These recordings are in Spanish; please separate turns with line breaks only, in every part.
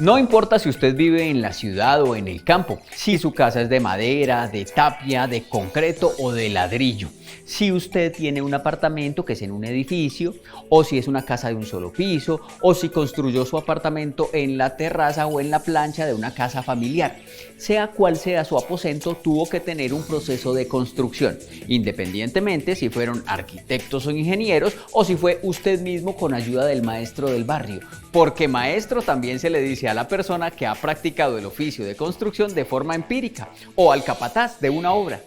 No importa si usted vive en la ciudad o en el campo, si su casa es de madera, de tapia, de concreto o de ladrillo, si usted tiene un apartamento que es en un edificio, o si es una casa de un solo piso, o si construyó su apartamento en la terraza o en la plancha de una casa familiar. Sea cual sea su aposento, tuvo que tener un proceso de construcción, independientemente si fueron arquitectos o ingenieros o si fue usted mismo con ayuda del maestro del barrio, porque maestro también se le dice a la persona que ha practicado el oficio de construcción de forma empírica, o al capataz de una obra.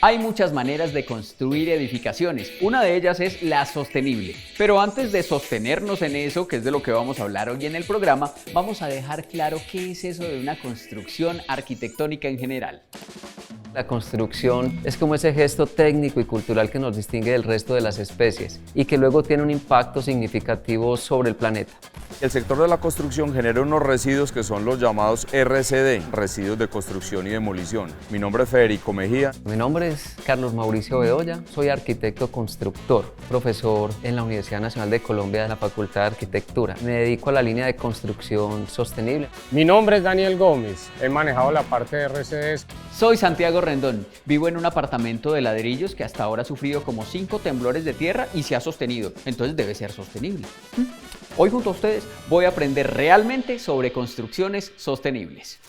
Hay muchas maneras de construir edificaciones, una de ellas es la sostenible. Pero antes de sostenernos en eso, que es de lo que vamos a hablar hoy en el programa, vamos a dejar claro qué es eso de una construcción arquitectónica en general.
La construcción es como ese gesto técnico y cultural que nos distingue del resto de las especies y que luego tiene un impacto significativo sobre el planeta.
El sector de la construcción genera unos residuos que son los llamados RCD, residuos de construcción y demolición. Mi nombre es Federico Mejía.
Mi nombre es Carlos Mauricio Bedoya, soy arquitecto constructor, profesor en la Universidad Nacional de Colombia de la Facultad de Arquitectura. Me dedico a la línea de construcción sostenible.
Mi nombre es Daniel Gómez, he manejado la parte de RCDs.
Soy Santiago Rendón, vivo en un apartamento de ladrillos que hasta ahora ha sufrido como 5 temblores de tierra y se ha sostenido, entonces debe ser sostenible. Hoy junto a ustedes voy a aprender realmente sobre construcciones sostenibles.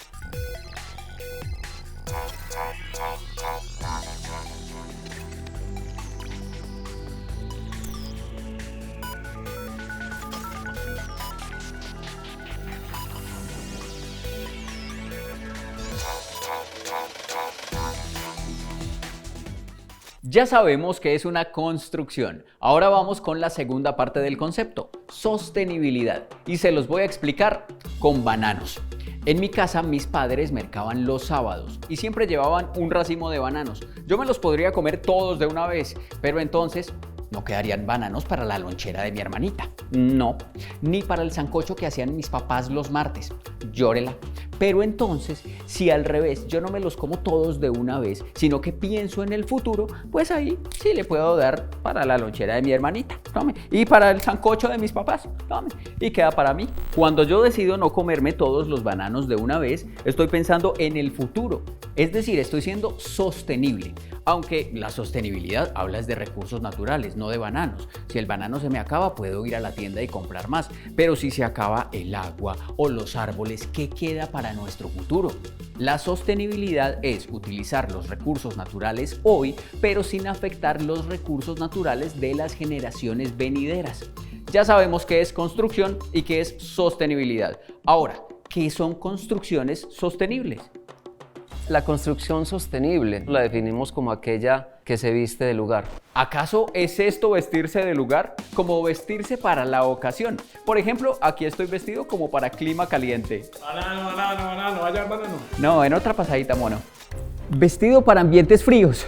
Ya sabemos que es una construcción. Ahora vamos con la segunda parte del concepto, sostenibilidad. Y se los voy a explicar con bananos. En mi casa mis padres mercaban los sábados y siempre llevaban un racimo de bananos. Yo me los podría comer todos de una vez, pero entonces no quedarían bananos para la lonchera de mi hermanita. No, ni para el sancocho que hacían mis papás los martes. Llórela. Pero entonces, si al revés yo no me los como todos de una vez, sino que pienso en el futuro, pues ahí sí le puedo dar para la lonchera de mi hermanita, tome, y para el sancocho de mis papás, tome, y queda para mí. Cuando yo decido no comerme todos los bananos de una vez, estoy pensando en el futuro, es decir, estoy siendo sostenible. Aunque la sostenibilidad habla de recursos naturales, no de bananos. Si el banano se me acaba, puedo ir a la tienda y comprar más. Pero si se acaba el agua o los árboles, ¿qué queda para nuestro futuro? La sostenibilidad es utilizar los recursos naturales hoy, pero sin afectar los recursos naturales de las generaciones venideras. Ya sabemos qué es construcción y qué es sostenibilidad. Ahora, ¿qué son construcciones sostenibles?
La construcción sostenible la definimos como aquella que se viste de lugar.
¿Acaso es esto vestirse de lugar? Como vestirse para la ocasión. Por ejemplo, aquí estoy vestido como para clima caliente.
Banano, vaya banano.
No, en otra pasadita, mono. Vestido para ambientes fríos.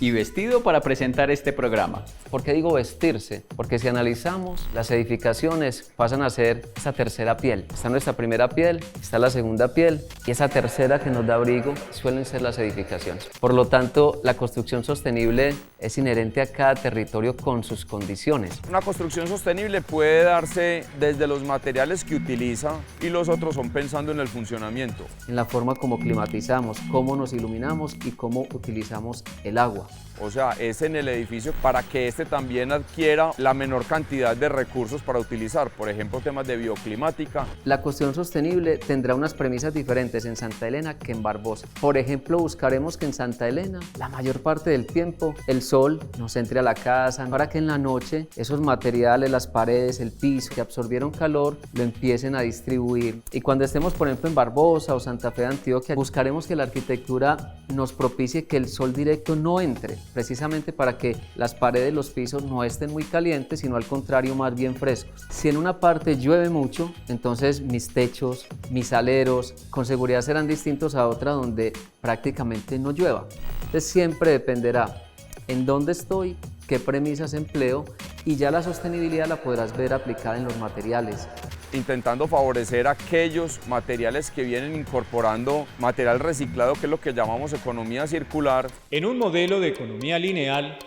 Y vestido para presentar este programa.
¿Por qué digo vestirse? Porque si analizamos, las edificaciones pasan a ser esa tercera piel. Está nuestra primera piel, está la segunda piel y esa tercera que nos da abrigo suelen ser las edificaciones. Por lo tanto, la construcción sostenible es inherente a cada territorio con sus condiciones.
Una construcción sostenible puede darse desde los materiales que utiliza y los otros son pensando en el funcionamiento.
En la forma como climatizamos, cómo nos iluminamos y cómo utilizamos el agua.
O sea, es en el edificio para que este también adquiera la menor cantidad de recursos para utilizar, por ejemplo, temas de bioclimática.
La construcción sostenible tendrá unas premisas diferentes en Santa Elena que en Barbosa. Por ejemplo, buscaremos que en Santa Elena la mayor parte del tiempo el sol nos entre a la casa, para que en la noche esos materiales, las paredes, el piso que absorbieron calor, lo empiecen a distribuir. Y cuando estemos, por ejemplo, en Barbosa o Santa Fe de Antioquia, buscaremos que la arquitectura nos propicie que el sol directo no entre, precisamente para que las paredes, los pisos no estén muy calientes, sino al contrario más bien frescos. Si en una parte llueve mucho, entonces mis techos, mis aleros con seguridad serán distintos a otra donde prácticamente no llueva. Entonces siempre dependerá en dónde estoy, qué premisas empleo y ya la sostenibilidad la podrás ver aplicada en los materiales.
Intentando favorecer aquellos materiales que vienen incorporando material reciclado, que es lo que llamamos economía circular.
En un modelo de economía lineal,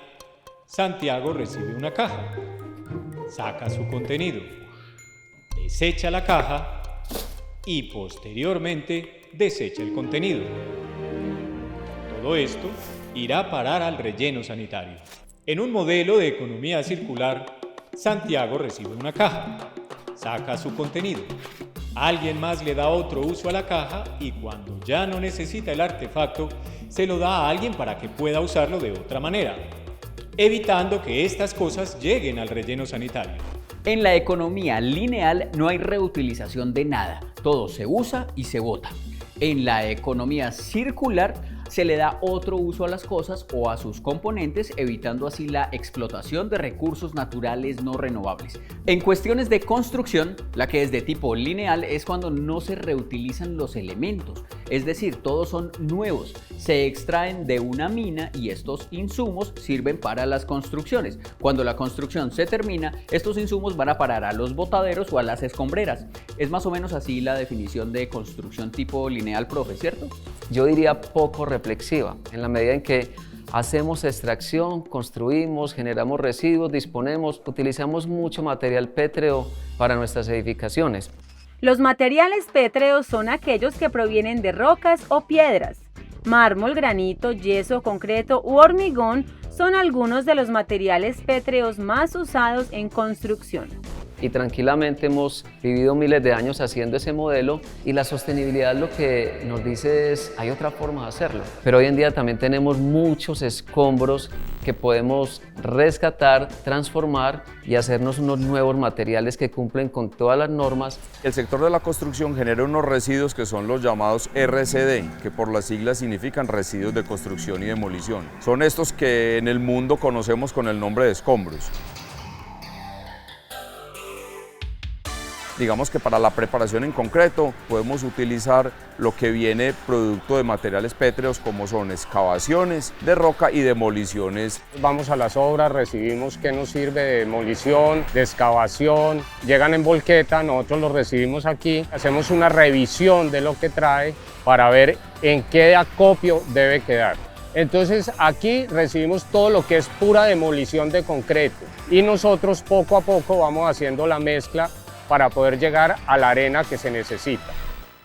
Santiago recibe una caja, saca su contenido, desecha la caja y posteriormente desecha el contenido. Todo esto irá a parar al relleno sanitario. En un modelo de economía circular, Santiago recibe una caja, saca su contenido. Alguien más le da otro uso a la caja y cuando ya no necesita el artefacto, se lo da a alguien para que pueda usarlo de otra manera, evitando que estas cosas lleguen al relleno sanitario.
En la economía lineal no hay reutilización de nada, todo se usa y se bota. En la economía circular se le da otro uso a las cosas o a sus componentes, evitando así la explotación de recursos naturales no renovables. En cuestiones de construcción, la que es de tipo lineal es cuando no se reutilizan los elementos, es decir, todos son nuevos, se extraen de una mina y estos insumos sirven para las construcciones. Cuando la construcción se termina, estos insumos van a parar a los botaderos o a las escombreras. Es más o menos así la definición de construcción tipo lineal, profe, ¿cierto?
Yo diría poco reflexiva, en la medida en que hacemos extracción, construimos, generamos residuos, disponemos, utilizamos mucho material pétreo para nuestras edificaciones.
Los materiales pétreos son aquellos que provienen de rocas o piedras. Mármol, granito, yeso, concreto u hormigón son algunos de los materiales pétreos más usados en construcción.
Y tranquilamente hemos vivido miles de años haciendo ese modelo y la sostenibilidad lo que nos dice es hay otra forma de hacerlo. Pero hoy en día también tenemos muchos escombros que podemos rescatar, transformar y hacernos unos nuevos materiales que cumplen con todas las normas.
El sector de la construcción genera unos residuos que son los llamados RCD, que por las siglas significan residuos de construcción y demolición. Son estos que en el mundo conocemos con el nombre de escombros. Digamos que para la preparación en concreto podemos utilizar lo que viene producto de materiales pétreos como son excavaciones de roca y demoliciones.
Vamos a las obras, recibimos qué nos sirve de demolición, de excavación, llegan en volqueta, nosotros los recibimos aquí, hacemos una revisión de lo que trae para ver en qué acopio debe quedar. Entonces aquí recibimos todo lo que es pura demolición de concreto y nosotros poco a poco vamos haciendo la mezcla para poder llegar a la arena que se necesita.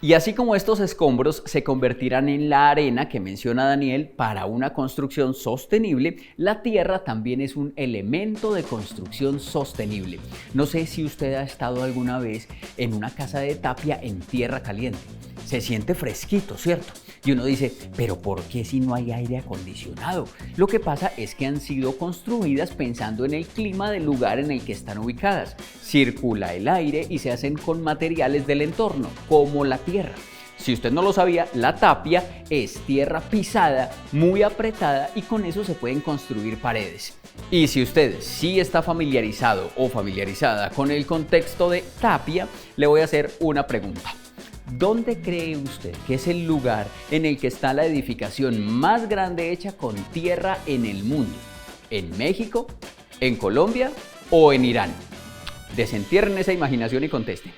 Y así como estos escombros se convertirán en la arena que menciona Daniel para una construcción sostenible, la tierra también es un elemento de construcción sostenible. No sé si usted ha estado alguna vez en una casa de tapia en tierra caliente. Se siente fresquito, ¿cierto? Y uno dice, ¿pero por qué si no hay aire acondicionado? Lo que pasa es que han sido construidas pensando en el clima del lugar en el que están ubicadas. Circula el aire y se hacen con materiales del entorno, como la tierra. Si usted no lo sabía, la tapia es tierra pisada, muy apretada y con eso se pueden construir paredes. Y si usted sí está familiarizado o familiarizada con el contexto de tapia, le voy a hacer una pregunta. ¿Dónde cree usted que es el lugar en el que está la edificación más grande hecha con tierra en el mundo? ¿En México, en Colombia o en Irán? Desentierren esa imaginación y conteste.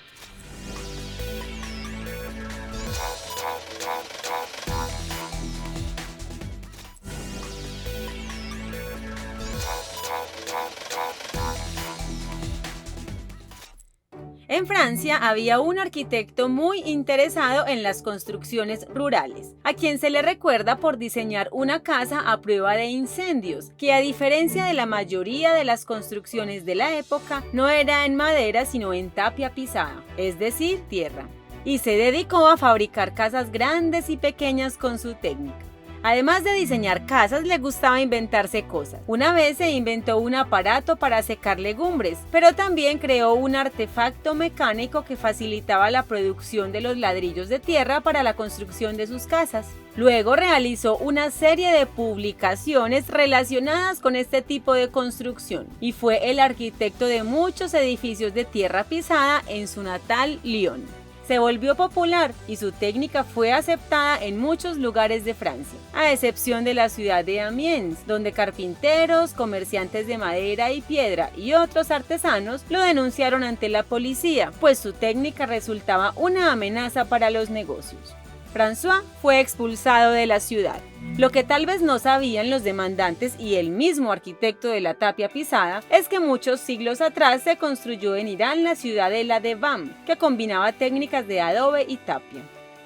En Francia había un arquitecto muy interesado en las construcciones rurales, a quien se le recuerda por diseñar una casa a prueba de incendios, que a diferencia de la mayoría de las construcciones de la época, no era en madera sino en tapia pisada, es decir, tierra, y se dedicó a fabricar casas grandes y pequeñas con su técnica. Además de diseñar casas, le gustaba inventarse cosas. Una vez se inventó un aparato para secar legumbres, pero también creó un artefacto mecánico que facilitaba la producción de los ladrillos de tierra para la construcción de sus casas. Luego realizó una serie de publicaciones relacionadas con este tipo de construcción y fue el arquitecto de muchos edificios de tierra pisada en su natal Lyon. Se volvió popular y su técnica fue aceptada en muchos lugares de Francia, a excepción de la ciudad de Amiens, donde carpinteros, comerciantes de madera y piedra y otros artesanos lo denunciaron ante la policía, pues su técnica resultaba una amenaza para los negocios. François fue expulsado de la ciudad. Lo que tal vez no sabían los demandantes y el mismo arquitecto de la tapia pisada es que muchos siglos atrás se construyó en Irán la ciudadela de Bam, que combinaba técnicas de adobe y tapia.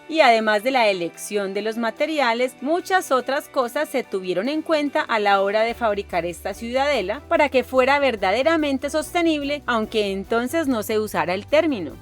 Y además de la elección de los materiales, muchas otras cosas se tuvieron en cuenta a la hora de fabricar esta ciudadela para que fuera verdaderamente sostenible, aunque entonces no se usara el término.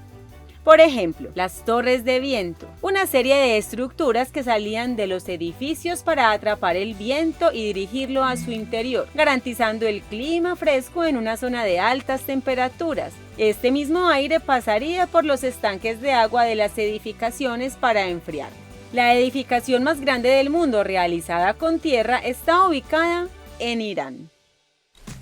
Por ejemplo, las torres de viento, una serie de estructuras que salían de los edificios para atrapar el viento y dirigirlo a su interior, garantizando el clima fresco en una zona de altas temperaturas. Este mismo aire pasaría por los estanques de agua de las edificaciones para enfriar. La edificación más grande del mundo realizada con tierra está ubicada en Irán.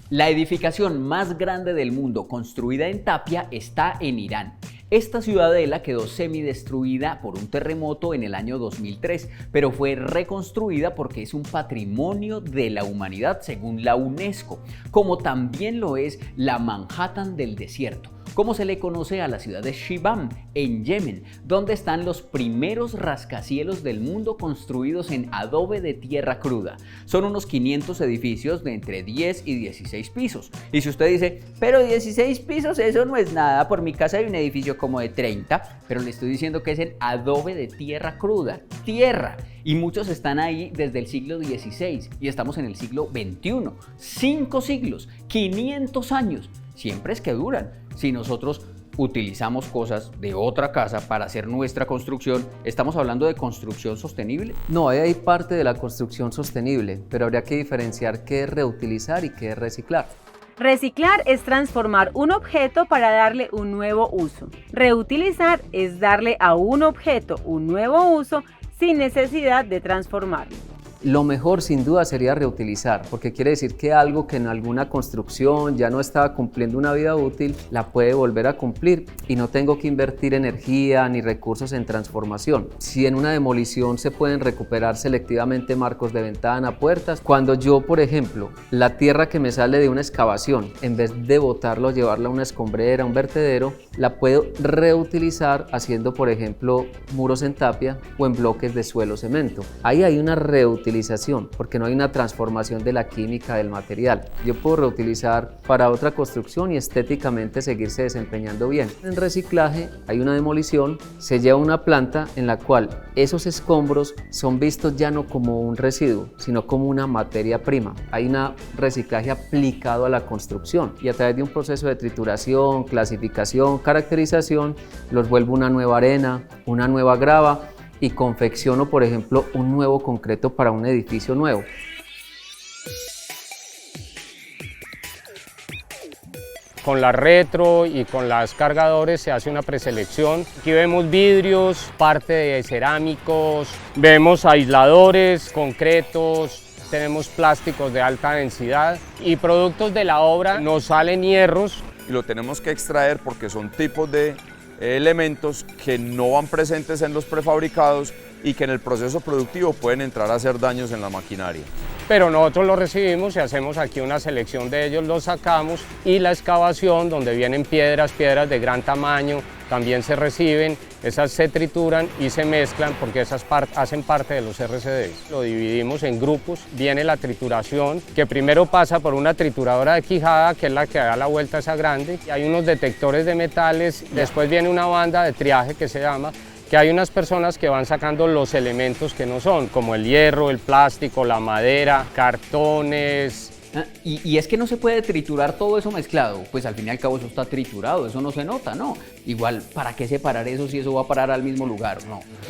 La edificación más grande del mundo construida en tapia está en Irán. Esta ciudadela quedó semidestruida por un terremoto en el año 2003, pero fue reconstruida porque es un patrimonio de la humanidad según la UNESCO, como también lo es la Manhattan del desierto, como se le conoce a la ciudad de Shibam, en Yemen, donde están los primeros rascacielos del mundo construidos en adobe de tierra cruda. Son unos 500 edificios de entre 10 y 16 pisos. Y si usted dice, pero 16 pisos eso no es nada, por mi casa hay un edificio como de 30, pero le estoy diciendo que es en adobe de tierra cruda, tierra. Y muchos están ahí desde el siglo XVI y estamos en el siglo XXI. 5 siglos, 500 años. Siempre es que duran. Si nosotros utilizamos cosas de otra casa para hacer nuestra construcción, ¿estamos hablando de construcción sostenible?
No, hay parte de la construcción sostenible, pero habría que diferenciar qué es reutilizar y qué es reciclar.
Reciclar es transformar un objeto para darle un nuevo uso. Reutilizar es darle a un objeto un nuevo uso sin necesidad de transformarlo.
Lo mejor sin duda sería reutilizar, porque quiere decir que algo que en alguna construcción ya no estaba cumpliendo una vida útil, la puede volver a cumplir y no tengo que invertir energía ni recursos en transformación. Si en una demolición se pueden recuperar selectivamente marcos de ventana, puertas, cuando yo, por ejemplo, la tierra que me sale de una excavación, en vez de botarlo, llevarla a una escombrera, a un vertedero, la puedo reutilizar haciendo, por ejemplo, muros en tapia o en bloques de suelo cemento. Ahí hay una reutilización, porque no hay una transformación de la química del material. Yo puedo reutilizar para otra construcción y estéticamente seguirse desempeñando bien. En reciclaje hay una demolición, se lleva una planta en la cual esos escombros son vistos ya no como un residuo, sino como una materia prima. Hay un reciclaje aplicado a la construcción y a través de un proceso de trituración, clasificación, caracterización, los vuelvo una nueva arena, una nueva grava, y confecciono, por ejemplo, un nuevo concreto para un edificio nuevo.
Con la retro y con las cargadores se hace una preselección. Aquí vemos vidrios, parte de cerámicos, vemos aisladores, concretos, tenemos plásticos de alta densidad y productos de la obra nos salen hierros.
Y lo tenemos que extraer porque son tipos de elementos que no van presentes en los prefabricados y que en el proceso productivo pueden entrar a hacer daños en la maquinaria.
Pero nosotros los recibimos y hacemos aquí una selección de ellos, los sacamos y la excavación donde vienen piedras de gran tamaño, también se reciben, esas se trituran y se mezclan porque esas hacen parte de los RCDs. Lo dividimos en grupos, viene la trituración que primero pasa por una trituradora de quijada que es la que da la vuelta a esa grande, y hay unos detectores de metales, después viene una banda de triaje que se llama, que hay unas personas que van sacando los elementos que no son, como el hierro, el plástico, la madera, cartones.
Y es que no se puede triturar todo eso mezclado, pues al fin y al cabo eso está triturado, eso no se nota, ¿no? Igual, ¿para qué separar eso si eso va a parar al mismo lugar?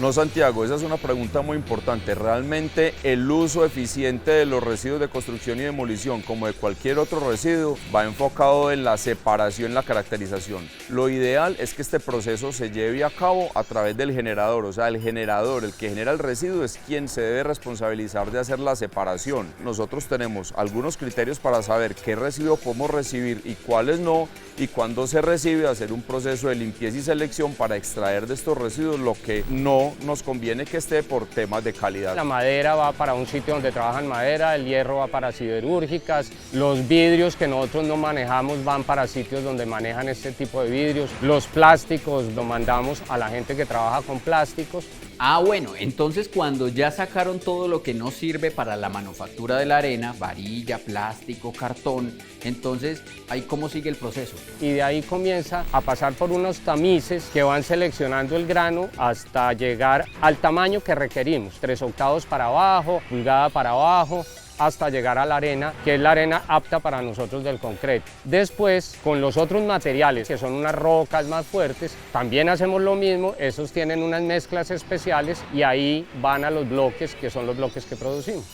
No, Santiago, esa es una pregunta muy importante. Realmente el uso eficiente de los residuos de construcción y demolición, como de cualquier otro residuo, va enfocado en la separación, la caracterización. Lo ideal es que este proceso se lleve a cabo a través del generador, o sea, el generador, el que genera el residuo, es quien se debe responsabilizar de hacer la separación. Nosotros tenemos algunos criterios para saber qué residuo podemos recibir y cuáles no, y cuando se recibe hacer un proceso de limpieza y selección para extraer de estos residuos lo que no nos conviene que esté por temas de calidad.
La madera va para un sitio donde trabajan madera, el hierro va para siderúrgicas, los vidrios que nosotros no manejamos van para sitios donde manejan este tipo de vidrios, los plásticos lo mandamos a la gente que trabaja con plásticos
Ah, bueno, entonces cuando ya sacaron todo lo que no sirve para la manufactura de la arena, varilla, plástico, cartón, entonces ahí cómo sigue el proceso.
Y de ahí comienza a pasar por unos tamices que van seleccionando el grano hasta llegar al tamaño que requerimos, 3/8 para abajo, pulgada para abajo, hasta llegar a la arena, que es la arena apta para nosotros del concreto. Después, con los otros materiales, que son unas rocas más fuertes, también hacemos lo mismo, esos tienen unas mezclas especiales y ahí van a los bloques, que son los bloques que producimos.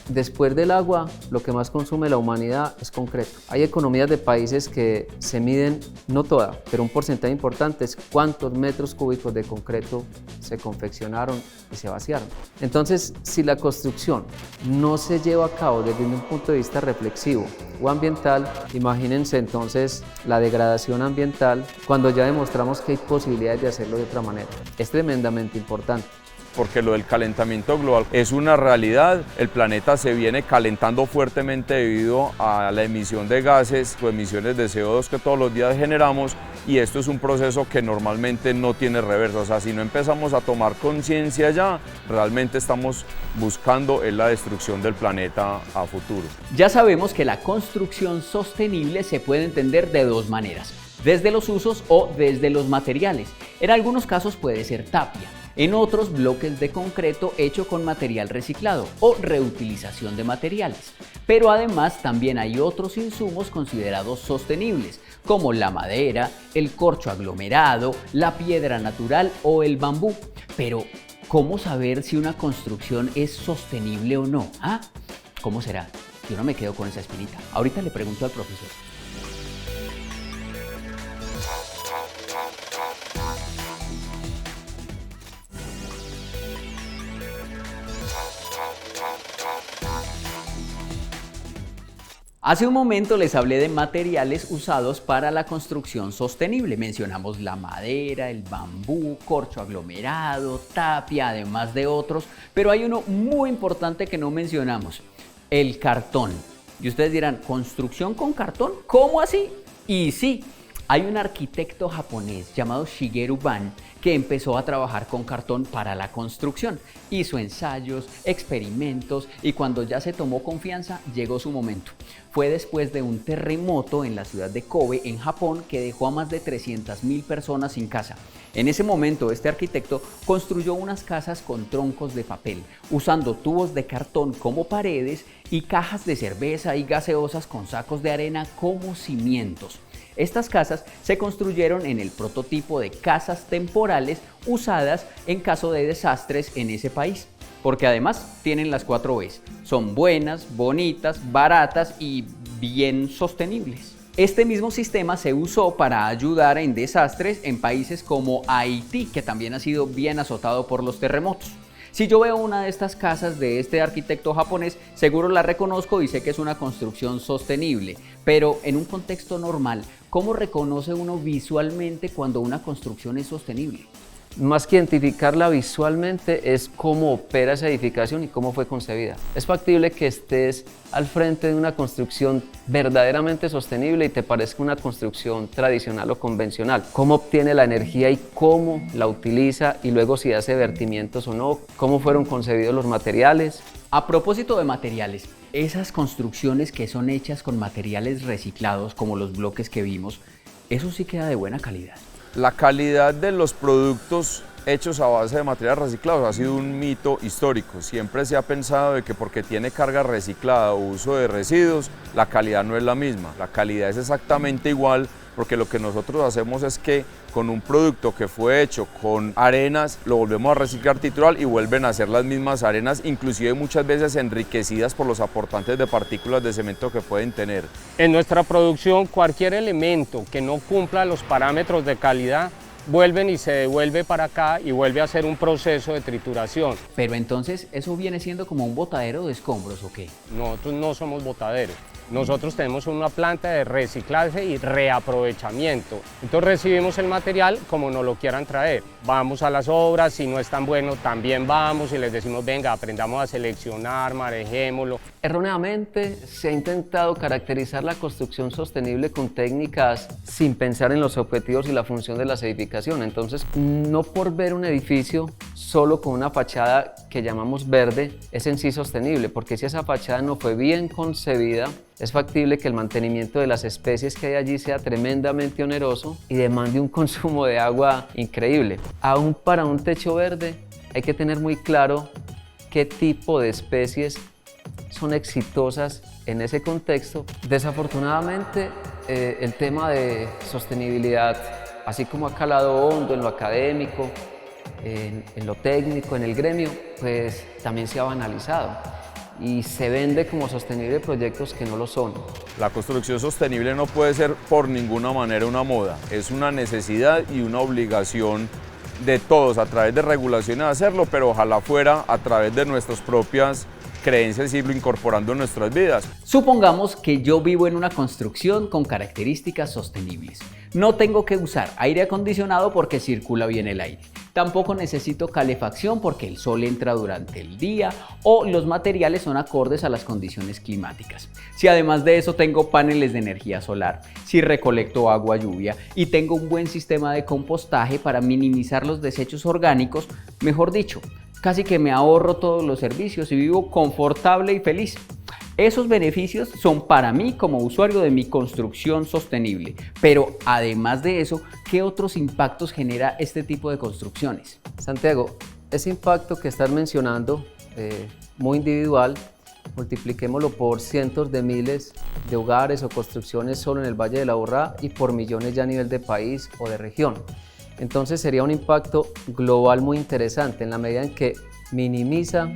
Después del agua, lo que más consume la humanidad es concreto. Hay economías de países que se miden, no toda, pero un porcentaje importante es cuántos metros cúbicos de concreto se confeccionaron y se vaciaron. Entonces, si la construcción no se lleva a cabo desde un punto de vista reflexivo o ambiental, imagínense entonces la degradación ambiental cuando ya demostramos que hay posibilidades de hacerlo de otra manera. Es tremendamente importante.
Porque lo del calentamiento global es una realidad. El planeta se viene calentando fuertemente debido a la emisión de gases o emisiones de CO2 que todos los días generamos, y esto es un proceso que normalmente no tiene reversa. O sea, si no empezamos a tomar conciencia ya, realmente estamos buscando la destrucción del planeta a futuro.
Ya sabemos que la construcción sostenible se puede entender de dos maneras, desde los usos o desde los materiales. En algunos casos puede ser tapia, en otros bloques de concreto hecho con material reciclado o reutilización de materiales. Pero además también hay otros insumos considerados sostenibles, como la madera, el corcho aglomerado, la piedra natural o el bambú. Pero, ¿cómo saber si una construcción es sostenible o no? ¿Ah? ¿Cómo será? Yo no me quedo con esa espinita. Ahorita le pregunto al profesor. Hace un momento les hablé de materiales usados para la construcción sostenible. Mencionamos la madera, el bambú, corcho aglomerado, tapia, además de otros. Pero hay uno muy importante que no mencionamos, el cartón. Y ustedes dirán, ¿construcción con cartón? ¿Cómo así? Y sí, hay un arquitecto japonés llamado Shigeru Ban que empezó a trabajar con cartón para la construcción. Hizo ensayos, experimentos y cuando ya se tomó confianza, llegó su momento. Fue después de un terremoto en la ciudad de Kobe, en Japón, que dejó a más de 300.000 personas sin casa. En ese momento, este arquitecto construyó unas casas con troncos de papel, usando tubos de cartón como paredes y cajas de cerveza y gaseosas con sacos de arena como cimientos. Estas casas se construyeron en el prototipo de casas temporales usadas en caso de desastres en ese país, porque además tienen las 4 Bs. Son buenas, bonitas, baratas y bien sostenibles. Este mismo sistema se usó para ayudar en desastres en países como Haití, que también ha sido bien azotado por los terremotos. Si yo veo una de estas casas de este arquitecto japonés, seguro la reconozco y sé que es una construcción sostenible. Pero en un contexto normal, ¿cómo reconoce uno visualmente cuando una construcción es sostenible?
Más que identificarla visualmente es cómo opera esa edificación y cómo fue concebida. Es factible que estés al frente de una construcción verdaderamente sostenible y te parezca una construcción tradicional o convencional. Cómo obtiene la energía y cómo la utiliza, y luego si hace vertimientos o no, cómo fueron concebidos los materiales.
A propósito de materiales, esas construcciones que son hechas con materiales reciclados, como los bloques que vimos, eso sí queda de buena calidad.
La calidad de los productos hechos a base de materiales reciclados ha sido un mito histórico. Siempre se ha pensado de que porque tiene carga reciclada o uso de residuos, la calidad no es la misma. La calidad es exactamente igual, porque lo que nosotros hacemos es que con un producto que fue hecho con arenas, lo volvemos a reciclar titular y vuelven a ser las mismas arenas, inclusive muchas veces enriquecidas por los aportantes de partículas de cemento que pueden tener.
En nuestra producción, cualquier elemento que no cumpla los parámetros de calidad, vuelven y se devuelve para acá y vuelve a hacer un proceso de trituración.
Pero entonces, ¿eso viene siendo como un botadero de escombros o qué?
Nosotros no somos botaderos. Nosotros tenemos una planta de reciclaje y reaprovechamiento. Entonces recibimos el material como nos lo quieran traer. Vamos a las obras, si no es tan bueno también vamos y les decimos venga, aprendamos a seleccionar, manejémoslo.
Erróneamente se ha intentado caracterizar la construcción sostenible con técnicas sin pensar en los objetivos y la función de las edificaciones. Entonces, no por ver un edificio solo con una fachada que llamamos verde es en sí sostenible, porque si esa fachada no fue bien concebida, es factible que el mantenimiento de las especies que hay allí sea tremendamente oneroso y demande un consumo de agua increíble. Aún para un techo verde hay que tener muy claro qué tipo de especies son exitosas en ese contexto. Desafortunadamente, el tema de sostenibilidad, así como ha calado hondo en lo académico, en lo técnico, en el gremio, pues también se ha banalizado y se vende como sostenible proyectos que no lo son.
La construcción sostenible no puede ser por ninguna manera una moda, es una necesidad y una obligación de todos a través de regulaciones hacerlo, pero ojalá fuera a través de nuestras propias creencias y irlo incorporando en nuestras vidas.
Supongamos que yo vivo en una construcción con características sostenibles. No tengo que usar aire acondicionado porque circula bien el aire. Tampoco necesito calefacción porque el sol entra durante el día o los materiales son acordes a las condiciones climáticas. Si además de eso tengo paneles de energía solar, si recolecto agua lluvia y tengo un buen sistema de compostaje para minimizar los desechos orgánicos, mejor dicho, casi que me ahorro todos los servicios y vivo confortable y feliz. Esos beneficios son para mí como usuario de mi construcción sostenible. Pero además de eso, ¿qué otros impactos genera este tipo de construcciones?
Santiago, ese impacto que estás mencionando, muy individual, multipliquémoslo por cientos de miles de hogares o construcciones solo en el Valle de la Aburrá y por millones ya a nivel de país o de región. Entonces sería un impacto global muy interesante en la medida en que minimiza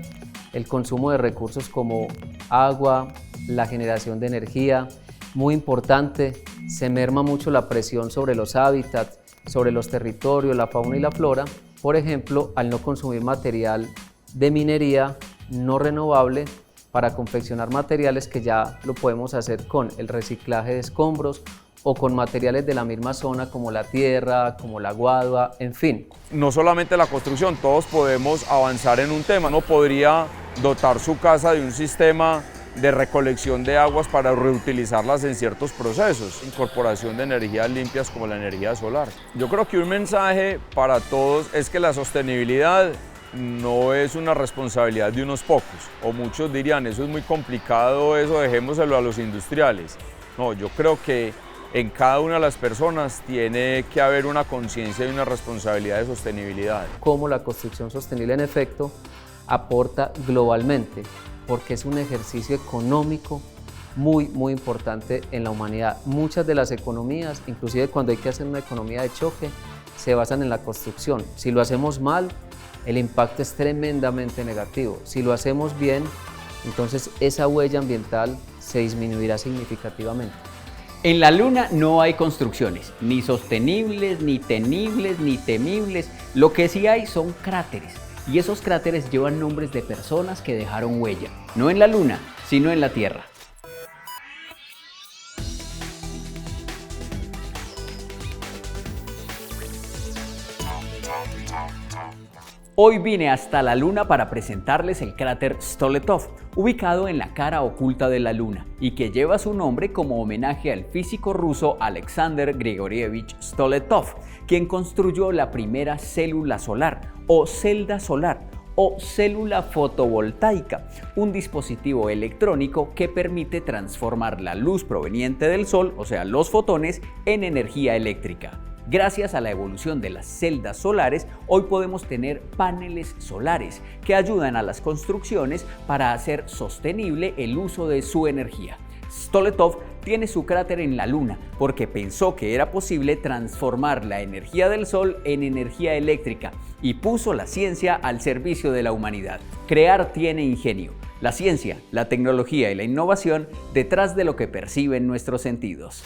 el consumo de recursos como agua, la generación de energía. Muy importante, se merma mucho la presión sobre los hábitats, sobre los territorios, la fauna y la flora. Por ejemplo, al no consumir material de minería no renovable para confeccionar materiales que ya lo podemos hacer con el reciclaje de escombros o con materiales de la misma zona como la tierra, como la guadua, en fin.
No solamente la construcción, todos podemos avanzar en un tema. Uno podría dotar su casa de un sistema de recolección de aguas para reutilizarlas en ciertos procesos, incorporación de energías limpias como la energía solar. Yo creo que un mensaje para todos es que la sostenibilidad no es una responsabilidad de unos pocos, o muchos dirían, eso es muy complicado, eso dejémoselo a los industriales. No, yo creo que en cada una de las personas tiene que haber una conciencia y una responsabilidad de sostenibilidad.
Cómo la construcción sostenible en efecto aporta globalmente, porque es un ejercicio económico muy importante en la humanidad. Muchas de las economías, inclusive cuando hay que hacer una economía de choque, se basan en la construcción. Si lo hacemos mal, el impacto es tremendamente negativo. Si lo hacemos bien, entonces esa huella ambiental se disminuirá significativamente.
En la Luna no hay construcciones, ni sostenibles, ni temibles, ni temibles. Lo que sí hay son cráteres. Y esos cráteres llevan nombres de personas que dejaron huella, no en la Luna, sino en la Tierra. Hoy vine hasta la Luna para presentarles el cráter Stoletov, ubicado en la cara oculta de la Luna y que lleva su nombre como homenaje al físico ruso Alexander Grigorievich Stoletov, quien construyó la primera célula solar o celda solar o célula fotovoltaica, un dispositivo electrónico que permite transformar la luz proveniente del Sol, o sea, los fotones, en energía eléctrica. Gracias a la evolución de las celdas solares, hoy podemos tener paneles solares que ayudan a las construcciones para hacer sostenible el uso de su energía. Stoletov tiene su cráter en la Luna porque pensó que era posible transformar la energía del Sol en energía eléctrica y puso la ciencia al servicio de la humanidad. Crear tiene ingenio. La ciencia, la tecnología y la innovación detrás de lo que perciben nuestros sentidos.